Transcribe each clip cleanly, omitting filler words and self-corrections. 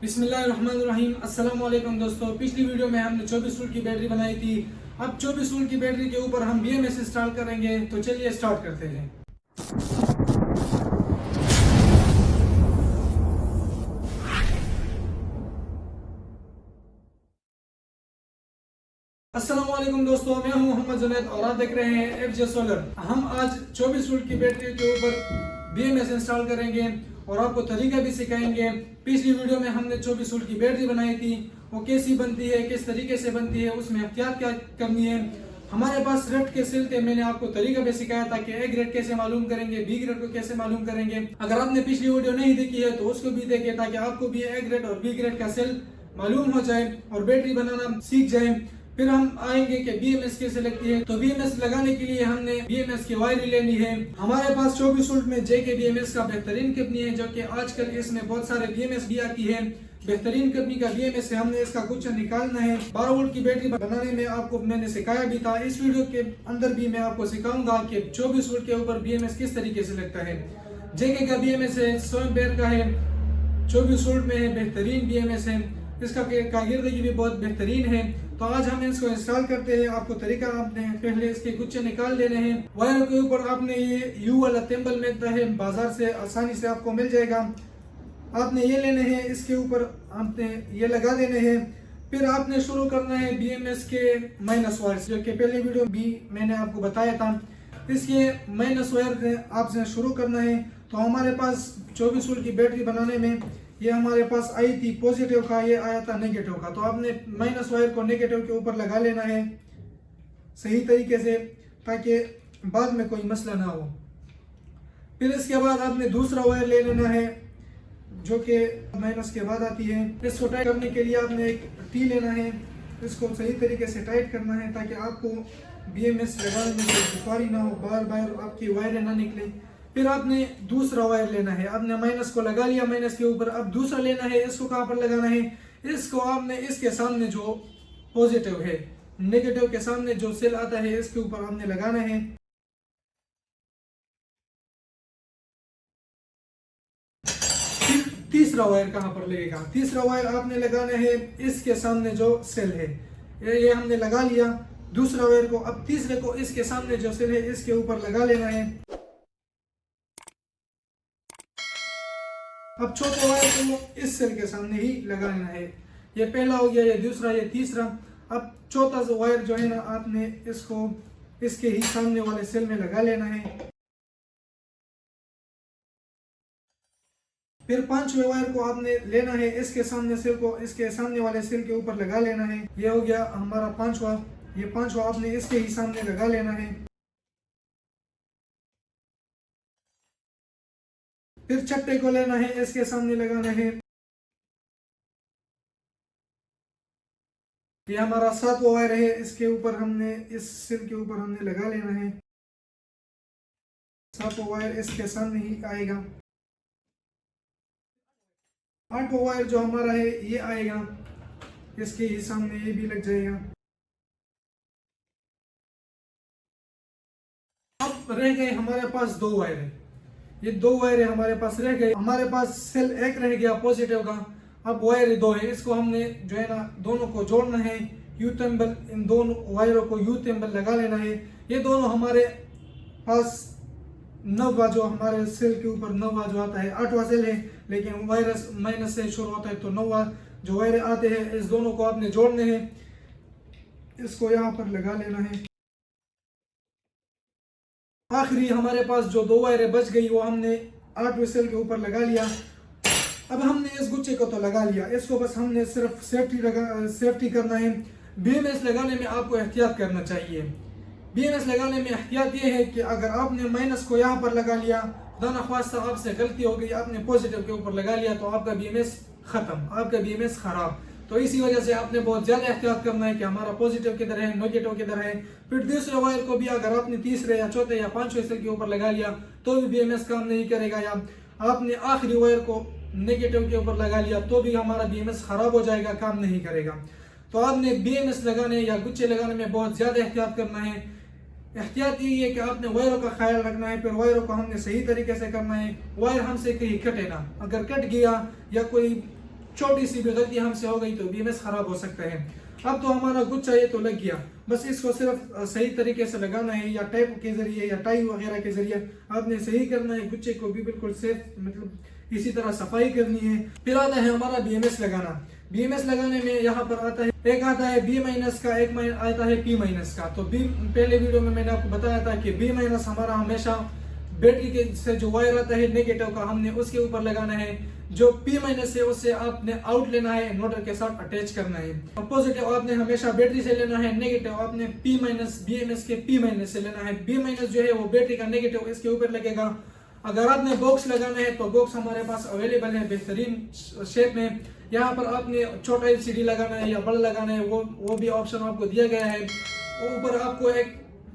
बिस्मिल्लाहिर्रहमानिर्रहीम। अस्सलाम वालेकुम दोस्तों, पिछली वीडियो में हमने 24 वोल्ट की बैटरी बनाई थी। अब 24 वोल्ट की बैटरी के ऊपर हम BMS इंस्टॉल करेंगे, तो चलिए स्टार्ट करते हैं। अस्सलाम वालेकुम दोस्तों, मैं हूं मोहम्मद जुनैद और आप देख रहे हैं FJ सोलर। हम आज 24 वोल्ट की बैटरी के ऊपर BMS इंस्टॉल करेंगे और आपको तरीका भी सिखाएंगे। पिछली वीडियो में हमने 24 वोल्ट की बैटरी बनाई थी, वो कैसी बनती है, किस तरीके से बनती है, उसमें एहतियात क्या करनी है। हमारे पास रेड के सेल थे, मैंने आपको तरीका भी सिखाया था कि A ग्रेड कैसे मालूम करेंगे, B ग्रेड को कैसे मालूम करेंगे। अगर आपने पिछली वीडियो नहीं देखी है तो उसको भी देखें, ताकि आपको भी A ग्रेड और B ग्रेड का सेल मालूम हो जाए और बैटरी बनाना सीख जाए। फिर हम आएंगे कि BMS कैसे लगती है। तो BMS लगाने के लिए हमने BMS की वायर लेनी है। हमारे पास 24 वोल्ट में JK BMS का बेहतरीन कंपनी है, जो कि आजकल इसमें बहुत सारे BMS भी आती है। बेहतरीन कंपनी का BMS से हमने इसका गुच्छा निकालना है। 12 वोल्ट की बैटरी बनाने में आपको मैंने सिखाया भी था। इस वीडियो के अंदर भी मैं आपको सिखाऊंगा कि 24 वोल्ट के ऊपर BMS किस तरीके से लगता है। JK का BMS है, 100 एम्पीयर का है, 24 वोल्ट में है, बेहतरीन BMS है। इसका कागिर्दगी भी बहुत बेहतरीन है। तो आज हम इसको इंस्टॉल करते हैं। आपको तरीका, आपने पहले इसके गुच्छे निकाल लेने हैं। वायर के ऊपर आपने ये U वाला टेम्बल मिलता है, बाजार से आसानी से आपको मिल जाएगा। आपने ये लेने हैं, इसके ऊपर आपने ये लगा देने हैं। फिर आपने शुरू करना है BMS के माइनस वायर, जो कि पहले वीडियो भी मैंने आपको बताया था। इसके माइनस वायर आपसे शुरू करना है। तो हमारे पास 24 वोल्ट की बैटरी बनाने में ये हमारे पास आई थी पॉजिटिव का, ये आया था नेगेटिव का। तो आपने माइनस वायर को नेगेटिव के ऊपर लगा लेना है सही तरीके से, ताकि बाद में कोई मसला ना हो। फिर इसके बाद आपने दूसरा वायर ले लेना है, जो कि माइनस के बाद आती है। इसको टाइट करने के लिए आपने एक टी लेना है, इसको सही तरीके से टाइट करना है, ताकि आपको BMS लगाने में कोई दुश्वारी ना हो, बार बार आपकी वायरें ना निकले। फिर आपने दूसरा वायर लेना है। आपने माइनस को लगा लिया माइनस के ऊपर, अब दूसरा लेना है। इसको कहाँ पर लगाना है? इसको आपने इसके सामने जो पॉजिटिव है, नेगेटिव के सामने जो सेल आता है, इसके ऊपर आपने लगाना है। तीसरा वायर कहाँ पर लगेगा? तीसरा वायर आपने लगाना है इसके सामने जो सेल है, ये हमने लगा लिया दूसरा वायर को। अब तीसरे को इसके सामने जो सेल है, इसके ऊपर लगा लेना है। अब चौथे वायर को इस सेल के सामने ही लगा लेना है। ये पहला हो गया, ये दूसरा, ये तीसरा। अब चौथा वायर जो है ना, आपने इसको इसके ही सामने वाले सेल में लगा लेना है। फिर पांचवें वायर को आपने लेना है, इसके सामने सेल को इसके सामने वाले सेल के ऊपर लगा लेना है। ये हो गया हमारा पांचवा। ये पांचवा आपने इसके ही सामने लगा लेना है। फिर छठे को लेना है, इसके सामने लगाना है। ये हमारा सातवां वायर है, इसके ऊपर हमने इस सेल के ऊपर हमने लगा लेना है। सातवां वायर इसके सामने ही आएगा। आठवां वायर जो हमारा है, ये आएगा इसके ही सामने, ये भी लग जाएगा। अब रह गए हमारे पास दो वायर है। ये दो वायर हमारे पास रह गए। हमारे पास सेल एक रह गया पॉजिटिव का। अब वायर दो है, इसको हमने जो है ना दोनों को जोड़ना है। यू टेम्बल, इन दोनों वायरों को यू टेम्बल लगा लेना है। ये दोनों हमारे पास नवा, जो हमारे सेल के ऊपर नवा जो आता है, 8वां सेल है, लेकिन वायरस माइनस से शुरू होता है, तो नवा जो वायर आते हैं, इस दोनों को आपने जोड़ने हैं। इसको यहाँ पर लगा लेना है। आखिरी हमारे पास जो दो वायरें बच गई, वो हमने 8वें सेल के ऊपर लगा लिया। अब हमने इस गुच्छे को तो लगा लिया, इसको बस हमने सिर्फ सेफ्टी करना है। BMS लगाने में आपको एहतियात करना चाहिए। BMS लगाने में एहतियात ये है कि अगर आपने माइनस को यहाँ पर लगा लिया, खुदा न ख्वास्ता आपसे गलती हो गई, आपने पॉजिटिव के ऊपर लगा लिया, तो आपका BMS खत्म, आपका BMS खराब। तो इसी वजह से आपने बहुत ज्यादा एहतियात करना है कि हमारा पॉजिटिव किधर है, नेगेटिव किधर है। फिर दूसरे वायर को भी अगर आपने तीसरे या चौथे या पांचवें सेल के ऊपर लगा लिया, तो भी BMS काम नहीं करेगा। या आपने आखिरी वायर को नेगेटिव के ऊपर लगा लिया, तो भी हमारा BMS खराब हो जाएगा, काम नहीं करेगा। तो आपने BMS लगाने या गुच्छे लगाने में बहुत ज्यादा एहतियात करना है। एहतियात यही है कि आपने वायरों का ख्याल रखना है। फिर वायरों को हमने सही तरीके से करना है, वायर हमसे कहीं कटे ना। अगर कट गया या कोई छोटी सी भी गलती हमसे हो गई तो BMS खराब हो सकता है। अब तो हमारा गुच्छा ये तो लग गया, बस इसको सिर्फ सही तरीके से लगाना है, या टेप के जरिए या टाई वगैरह के जरिए आपने सही करना है। गुच्छे को भी बिल्कुल सेफ मतलब इसी तरह सफाई करनी है। फिर आता है हमारा BMS लगाना। BMS लगाने में यहाँ पर आता है, एक आता है B- का, एक आता है P- का। तो पहले वीडियो में मैंने आपको बताया था कि B- हमारा हमेशा बैटरी के से जो वायर आता है नेगेटिव का, हमने उसके ऊपर लगाना है। जो P- है उससे आपने आउट लेना है, इन्वर्टर के साथ अटैच करना है। पॉजिटिव आपने हमेशा बैटरी से लेना है, नेगेटिव आपने P- BMS के P- से लेना है। B- जो है वो बैटरी का नेगेटिव इसके ऊपर लगेगा। अगर आपने बॉक्स लगाना है तो बॉक्स हमारे पास अवेलेबल है बेहतरीन शेप में। यहाँ पर आपने छोटा LCD लगाना है या बड़ा लगाना है, वो भी ऑप्शन आपको दिया गया है। ऊपर आपको एक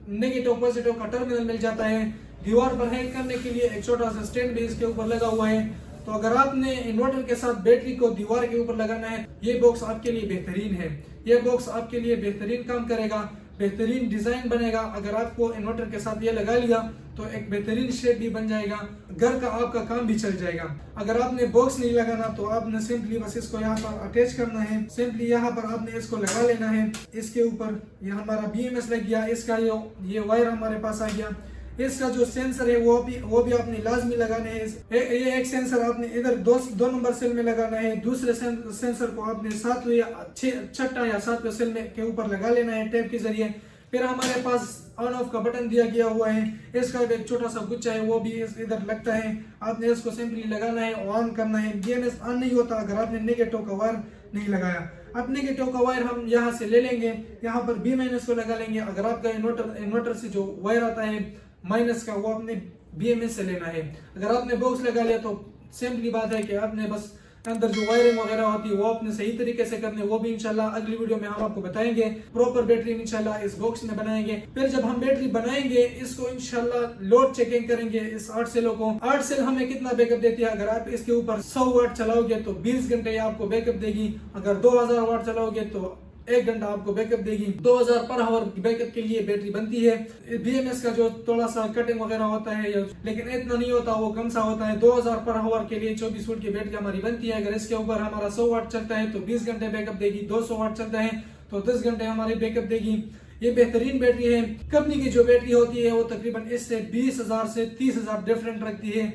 नेगेटिव पॉजिटिव का टर्मिनल मिल जाता है। दीवार पर हैंग करने के लिए एक छोटा सा स्टैंड भी इसके ऊपर लगा हुआ है। तो अगर आपने इन्वर्टर के साथ बैटरी को दीवार के ऊपर लगाना है, ये बॉक्स आपके लिए बेहतरीन है। ये बॉक्स आपके लिए बेहतरीन काम करेगा, बेहतरीन डिजाइन बनेगा। अगर आपको इन्वर्टर के साथ ये लगा लिया तो एक बेहतरीन शेप भी बन जाएगा, घर का आपका काम भी चल जाएगा। अगर आपने बॉक्स नहीं लगाना तो आपने सिंपली बस इसको यहाँ पर अटैच करना है। सिंपली यहाँ पर आपने इसको लगा लेना है। इसके ऊपर ये हमारा BMS लग गया, इसका ये वायर हमारे पास आ गया। इसका जो सेंसर है वो भी आपने लाजमी लगाने हैं। ये एक सेंसर आपने इधर दो नंबर सेल में लगाना है, दूसरे सेंसर को आपने 7वें या 6ठा या 7वें सेल में के ऊपर लगा लेना है टेप के जरिए। फिर हमारे पास ऑन ऑफ का बटन दिया गया हुआ है, इसका एक छोटा सा गुच्छा है वो भी इधर लगता है। आपने इसको सिंपली लगाना है, ऑन करना है। BMS ऑन नहीं होता अगर आपने नेगेटिव का वायर नहीं लगाया। अब नेगेटिव का वायर हम यहाँ से ले लेंगे, यहाँ पर B- को लगा लेंगे। अगर आपका इन्वर्टर से जो वायर आता है माइनस का, वो आपने BMS से लेना है। अगर आपने बॉक्स लगा लिया तो सिंपली बात है कि आपने बस अंदर जो वायरिंग वगैरह होती है वो अपने सही तरीके से करने, वो भी इंशाल्लाह अगली वीडियो में हम आपको बताएंगे। प्रॉपर बैटरी इंशाल्लाह इस बॉक्स में बनाएंगे। फिर जब हम बैटरी बनाएंगे इसको इंशाल्लाह लोड चेकिंग करेंगे इस 8 सेलों को। 8 सेल हमें कितना बैकअप देती है? अगर आप इसके ऊपर 100 वाट चलाओगे तो 20 घंटे आपको बैकअप देगी। अगर 2000 वाट चलाओगे तो 1 घंटा आपको बैकअप देगी। 2000 पर आवर बैकअप के लिए बैटरी बनती है। BMS का जो थोड़ा सा कटिंग वगैरह होता है लेकिन इतना नहीं होता, वो कम सा होता है। 2000 पर आवर के लिए 24 वोल्ट की बैटरी हमारी बनती है। अगर इसके ऊपर हमारा 100 वाट चलता है तो 20 घंटे बैकअप देगी। 200 वाट चलता है तो 10 घंटे हमारी बैकअप देगी। ये बेहतरीन बैटरी है। कंपनी की जो बैटरी होती है वो तकरीबन इससे 20,000 से 30,000 डिफरेंट रखती है।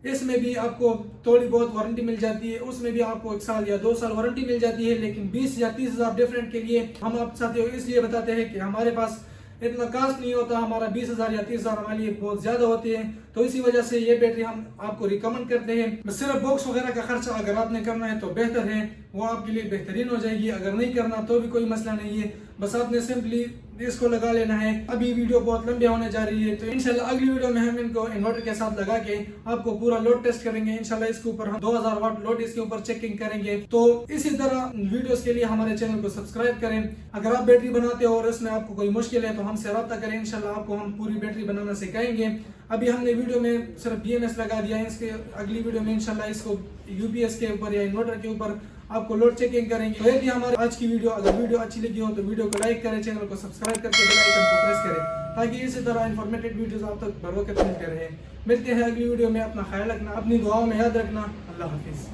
इसमें भी आपको थोड़ी बहुत वारंटी मिल जाती है, उसमें भी आपको 1 साल या 2 साल वारंटी मिल जाती है। लेकिन 20 या 30,000 डिफरेंट के लिए हम आप साथियों इसलिए बताते हैं कि हमारे पास इतना कास्ट नहीं होता। हमारा 20,000 या 30,000 हमारे लिए बहुत ज्यादा होती है, तो इसी वजह से ये बैटरी हम आपको रिकमेंड करते हैं। सिर्फ बॉक्स वगैरह का खर्चा अगर आपने करना है तो बेहतर है, वो आपके लिए बेहतरीन हो जाएगी। अगर नहीं करना तो भी कोई मसला नहीं है, बस आपने सिंपली इसको लगा लेना है। अभी वीडियो बहुत लंबी होने जा रही है तो इंशाल्लाह अगली वीडियो में हम इनको इन्वर्टर के साथ लगा के आपको पूरा लोड टेस्ट करेंगे। इंशाल्लाह इसके ऊपर हम 2000 वाट लोड इसके ऊपर चेकिंग करेंगे। तो इसी तरह वीडियोस के लिए हमारे चैनल को सब्सक्राइब करें। अगर आप बैटरी बनाते हो और इसमें आपको कोई मुश्किल है तो हमसे रब्ता करें, इंशाल्लाह आपको हम पूरी बैटरी बनाना सिखाएंगे। अभी हमने वीडियो में सिर्फ BMS लगा दिया है, इसके अगली वीडियो में इंशाल्लाह इसको UPS के ऊपर या इन्वर्टर के ऊपर आपको लोड चेकिंग करेंगे। तो ये थी हमारी आज की वीडियो। अगर वीडियो अच्छी लगी हो तो वीडियो को लाइक करें, चैनल को सब्सक्राइब करके बेल आइकन को प्रेस करें ताकि इसी तरह इंफॉर्मेटिव वीडियोस आप तक बर वक्त मिलते रहे। मिलते हैं अगली वीडियो में। अपना ख्याल रखना, अपनी दुआओं में याद रखना। अल्लाह हाफिज।